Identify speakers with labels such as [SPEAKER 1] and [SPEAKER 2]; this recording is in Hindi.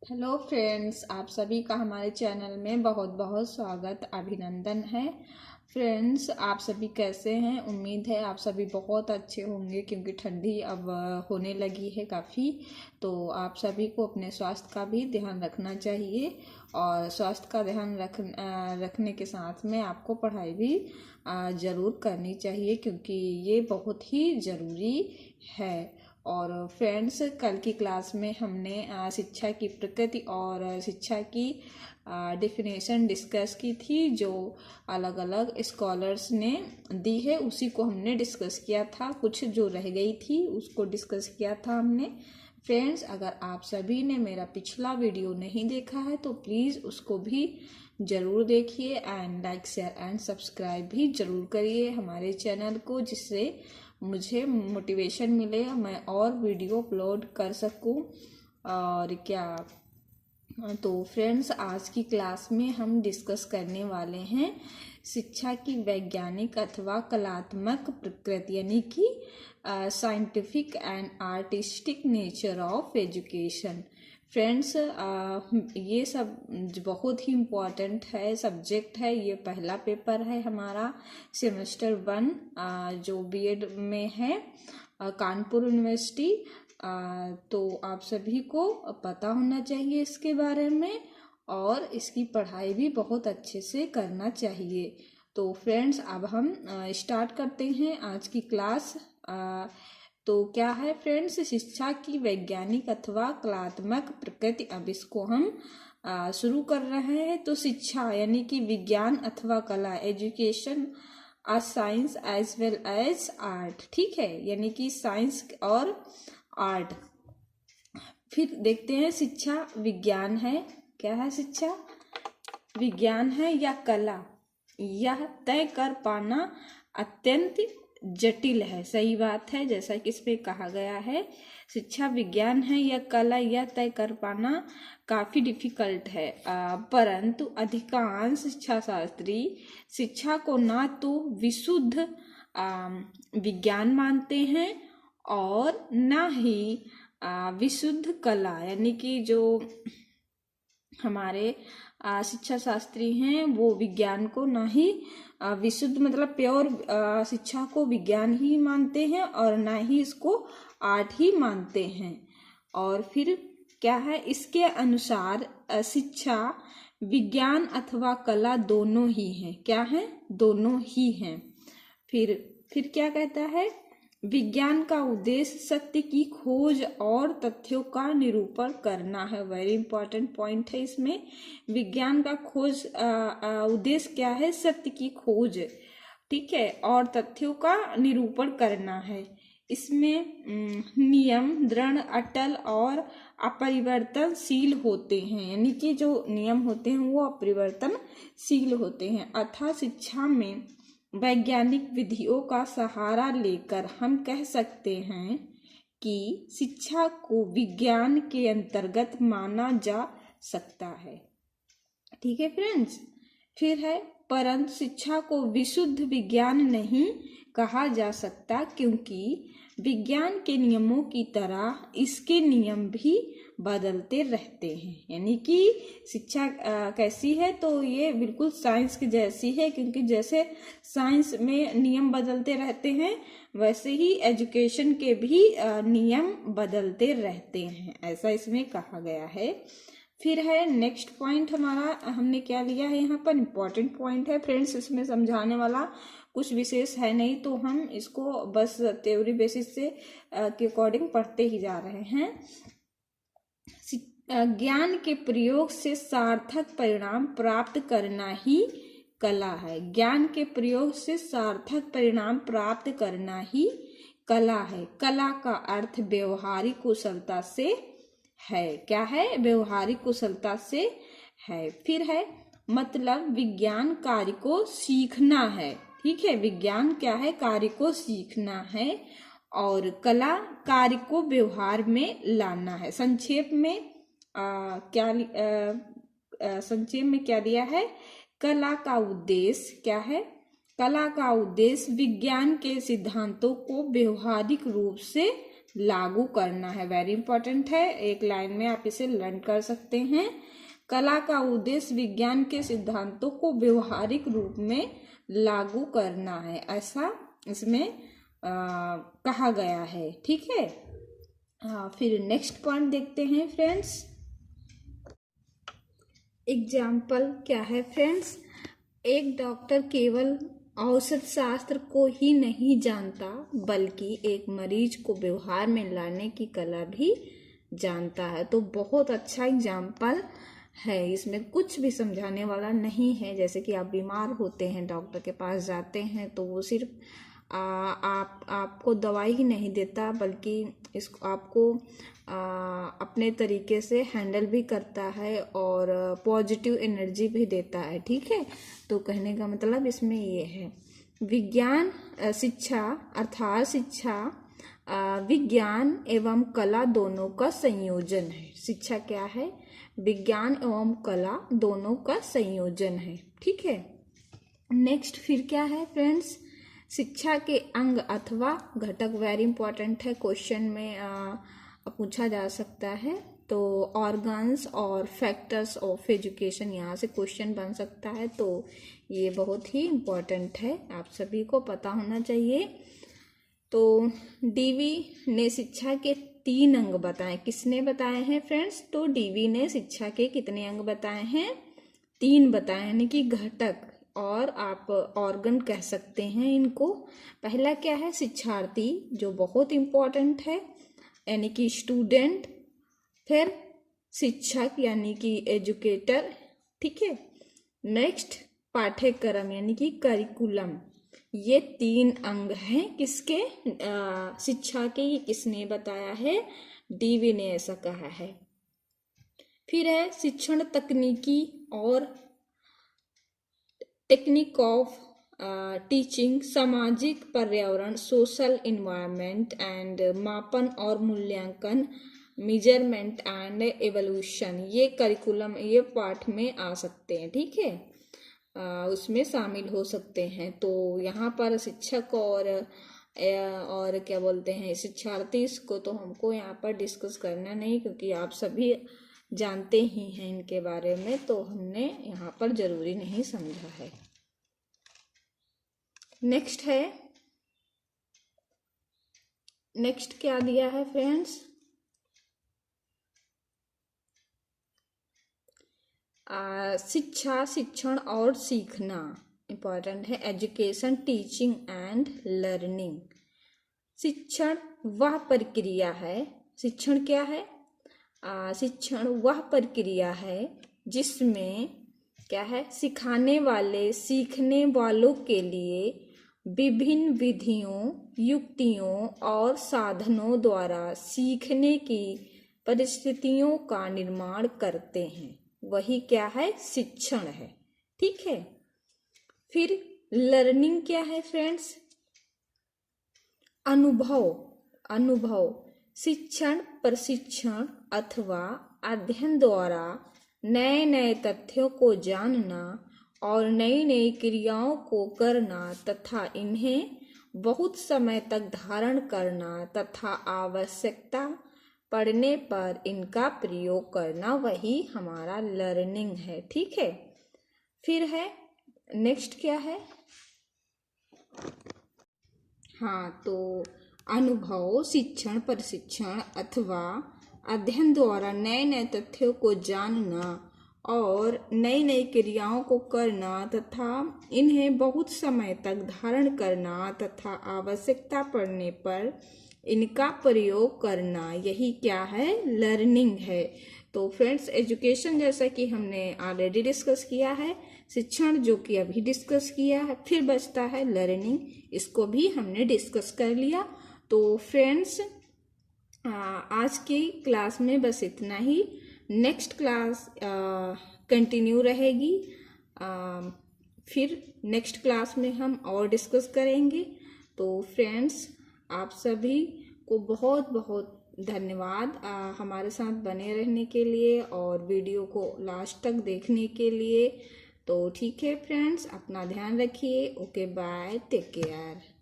[SPEAKER 1] हेलो फ्रेंड्स, आप सभी का हमारे चैनल में बहुत बहुत स्वागत अभिनंदन है। फ्रेंड्स, आप सभी कैसे हैं? उम्मीद है आप सभी बहुत अच्छे होंगे क्योंकि ठंडी अब होने लगी है काफ़ी। तो आप सभी को अपने स्वास्थ्य का भी ध्यान रखना चाहिए और स्वास्थ्य का ध्यान रखने के साथ में आपको पढ़ाई भी ज़रूर करनी चाहिए क्योंकि ये बहुत ही ज़रूरी है। और फ्रेंड्स, कल की क्लास में हमने शिक्षा की प्रकृति और शिक्षा की डिफिनेशन डिस्कस की थी, जो अलग अलग स्कॉलर्स ने दी है उसी को हमने डिस्कस किया था। कुछ जो रह गई थी उसको डिस्कस किया था हमने। फ्रेंड्स, अगर आप सभी ने मेरा पिछला वीडियो नहीं देखा है तो प्लीज़ उसको भी ज़रूर देखिए and like share and subscribe भी ज़रूर करिए हमारे चैनल को, जिससे मुझे मोटिवेशन मिले, मैं और वीडियो अपलोड कर सकूं। और क्या तो फ्रेंड्स, आज की क्लास में हम डिस्कस करने वाले हैं शिक्षा की वैज्ञानिक अथवा कलात्मक प्रकृति, यानी कि scientific and artistic nature of education. Friends, ये सब बहुत ही इम्पोर्टेंट है, सब्जेक्ट है। ये पहला पेपर है हमारा सेमेस्टर 1 जो बीएड में है कानपुर यूनिवर्सिटी। तो आप सभी को पता होना चाहिए इसके बारे में और इसकी पढ़ाई भी बहुत अच्छे से करना चाहिए। तो फ्रेंड्स, अब हम स्टार्ट करते हैं आज की क्लास। तो क्या है फ्रेंड्स, शिक्षा की वैज्ञानिक अथवा कलात्मक प्रकृति। अब इसको हम शुरू कर रहे हैं। तो शिक्षा यानी कि विज्ञान अथवा कला, एजुकेशन आ science as well as art. ठीक है, यानी कि साइंस और आर्ट। फिर देखते हैं शिक्षा विज्ञान है। क्या है शिक्षा विज्ञान है या कला, यह तय कर पाना अत्यंत जटिल है। सही बात है, जैसा कि इसमें कहा गया है, शिक्षा विज्ञान है या कला यह तय कर पाना काफी डिफिकल्ट है। परंतु अधिकांश शिक्षा शास्त्री शिक्षा को ना तो विशुद्ध विज्ञान मानते हैं और ना ही विशुद्ध कला, यानी कि जो हमारे शिक्षा शास्त्री हैं वो विज्ञान को ना ही विशुद्ध मतलब प्योर शिक्षा को विज्ञान ही मानते हैं और ना ही इसको आर्ट ही मानते हैं। और फिर क्या है, इसके अनुसार शिक्षा विज्ञान अथवा कला दोनों ही हैं। क्या है? दोनों ही हैं। फिर क्या कहता है, विज्ञान का उद्देश्य सत्य की खोज और तथ्यों का निरूपण करना है। वेरी इंपॉर्टेंट पॉइंट है इसमें। विज्ञान का खोज उद्देश्य क्या है? सत्य की खोज, ठीक है, और तथ्यों का निरूपण करना है। इसमें नियम दृढ़, अटल और अपरिवर्तनशील होते हैं, यानी कि जो नियम होते हैं वो अपरिवर्तनशील होते हैं। अतः शिक्षा में वैज्ञानिक विधियों का सहारा लेकर हम कह सकते हैं कि शिक्षा को विज्ञान के अंतर्गत माना जा सकता है। ठीक है फ्रेंड्स। फिर है, परंतु शिक्षा को विशुद्ध विज्ञान नहीं कहा जा सकता क्योंकि विज्ञान के नियमों की तरह इसके नियम भी बदलते रहते हैं। यानी कि शिक्षा कैसी है, तो ये बिल्कुल साइंस की जैसी है, क्योंकि जैसे साइंस में नियम बदलते रहते हैं वैसे ही एजुकेशन के भी नियम बदलते रहते हैं, ऐसा इसमें कहा गया है। फिर है नेक्स्ट पॉइंट हमारा, हमने क्या लिया है यहाँ पर, इम्पोर्टेंट पॉइंट है फ्रेंड्स। इसमें समझाने वाला कुछ विशेष है नहीं, तो हम इसको बस थ्योरी बेसिस से के अकॉर्डिंग पढ़ते ही जा रहे हैं। ज्ञान के प्रयोग से सार्थक परिणाम प्राप्त करना ही कला है। ज्ञान के प्रयोग से सार्थक परिणाम प्राप्त करना ही कला है। कला का अर्थ व्यवहारिक कुशलता से है। क्या है? व्यवहारिक कुशलता से है। फिर है, मतलब विज्ञान कार्य को सीखना है। ठीक है, विज्ञान क्या है? कार्य को सीखना है और कला कार्य को व्यवहार में लाना है। संक्षेप में संक्षेप में क्या दिया है? कला का उद्देश्य क्या है? कला का उद्देश्य विज्ञान के सिद्धांतों को व्यवहारिक रूप से लागू करना है। वेरी इंपॉर्टेंट है, एक लाइन में आप इसे लर्न कर सकते हैं। कला का उद्देश्य विज्ञान के सिद्धांतों को व्यवहारिक रूप में लागू करना है, ऐसा इसमें कहा गया है। ठीक है, फिर नेक्स्ट पॉइंट देखते हैं फ्रेंड्स। एग्जाम्पल क्या है फ्रेंड्स? एक डॉक्टर केवल औषध शास्त्र को ही नहीं जानता बल्कि एक मरीज को व्यवहार में लाने की कला भी जानता है। तो बहुत अच्छा एग्जाम्पल है, इसमें कुछ भी समझाने वाला नहीं है। जैसे कि आप बीमार होते हैं, डॉक्टर के पास जाते हैं तो वो सिर्फ आपको दवाई ही नहीं देता बल्कि इसको आपको अपने तरीके से हैंडल भी करता है और पॉजिटिव एनर्जी भी देता है। ठीक है, तो कहने का मतलब इसमें ये है, विज्ञान शिक्षा अर्थात शिक्षा विज्ञान एवं कला दोनों का संयोजन है। शिक्षा क्या है? विज्ञान एवं कला दोनों का संयोजन है। ठीक है, नेक्स्ट फिर क्या है फ्रेंड्स? शिक्षा के अंग अथवा घटक। वेरी इंपॉर्टेंट है, क्वेश्चन में पूछा जा सकता है। तो ऑर्गन्स और फैक्टर्स ऑफ एजुकेशन, यहाँ से क्वेश्चन बन सकता है। तो ये बहुत ही इम्पोर्टेंट है, आप सभी को पता होना चाहिए। तो डीवी ने शिक्षा के 3 अंग बताए। किसने बताए हैं फ्रेंड्स? तो डीवी ने शिक्षा के कितने अंग बताए हैं? 3 बताए, यानी कि घटक, और आप ऑर्गन कह सकते हैं इनको। पहला क्या है? शिक्षार्थी, जो बहुत इम्पोर्टेंट है, यानी कि स्टूडेंट। फिर शिक्षक यानी कि एजुकेटर। ठीक है, नेक्स्ट पाठ्यक्रम यानी कि करिकुलम। ये 3 अंग हैं किसके? शिक्षा के। ये किसने बताया है? डीवी ने ऐसा कहा है। फिर है शिक्षण तकनीकी और टेक्निक ऑफ टीचिंग, सामाजिक पर्यावरण, सोशल इन्वायरमेंट एंड मापन और मूल्यांकन, मेजरमेंट एंड एवोल्यूशन। ये करिकुलम, ये पाठ में आ सकते हैं। ठीक है, उसमें शामिल हो सकते हैं। तो यहाँ पर शिक्षक और क्या बोलते हैं, शिक्षार्थी, इसको तो हमको यहाँ पर डिस्कस करना नहीं, क्योंकि आप सभी जानते ही हैं इनके बारे में, तो हमने यहाँ पर जरूरी नहीं समझा है। नेक्स्ट है, नेक्स्ट क्या दिया है फ्रेंड्स? शिक्षा, शिक्षण और सीखना इंपॉर्टेंट है। Education, teaching and learning. शिक्षण वह प्रक्रिया है, शिक्षण क्या है? शिक्षण वह प्रक्रिया है जिसमें क्या है? सिखाने वाले सीखने वालों के लिए विभिन्न विधियों, युक्तियों और साधनों द्वारा सीखने की परिस्थितियों का निर्माण करते हैं, वही क्या है? शिक्षण है। ठीक है, फिर लर्निंग क्या है फ्रेंड्स? अनुभव। अनुभव शिक्षण, प्रशिक्षण अथवा अध्ययन द्वारा नए नए तथ्यों को जानना और नई नई क्रियाओं को करना तथा इन्हें बहुत समय तक धारण करना तथा आवश्यकता पड़ने पर इनका प्रयोग करना, वही हमारा लर्निंग है। ठीक है, फिर है नेक्स्ट क्या है? हाँ, तो अनुभव शिक्षण, प्रशिक्षण अथवा अध्ययन द्वारा नए नए तथ्यों को जानना और नई नई क्रियाओं को करना तथा इन्हें बहुत समय तक धारण करना तथा आवश्यकता पड़ने पर इनका प्रयोग करना, यही क्या है? लर्निंग है। तो फ्रेंड्स, एजुकेशन जैसा कि हमने ऑलरेडी डिस्कस किया है, शिक्षण जो कि अभी डिस्कस किया है, फिर बचता है लर्निंग, इसको भी हमने डिस्कस कर लिया। तो फ्रेंड्स, आज की क्लास में बस इतना ही। नेक्स्ट क्लास कंटिन्यू रहेगी, फिर नेक्स्ट क्लास में हम और डिस्कस करेंगे। तो फ्रेंड्स, आप सभी को बहुत बहुत धन्यवाद हमारे साथ बने रहने के लिए और वीडियो को लास्ट तक देखने के लिए। तो ठीक है फ्रेंड्स, अपना ध्यान रखिए। Okay, bye, take care.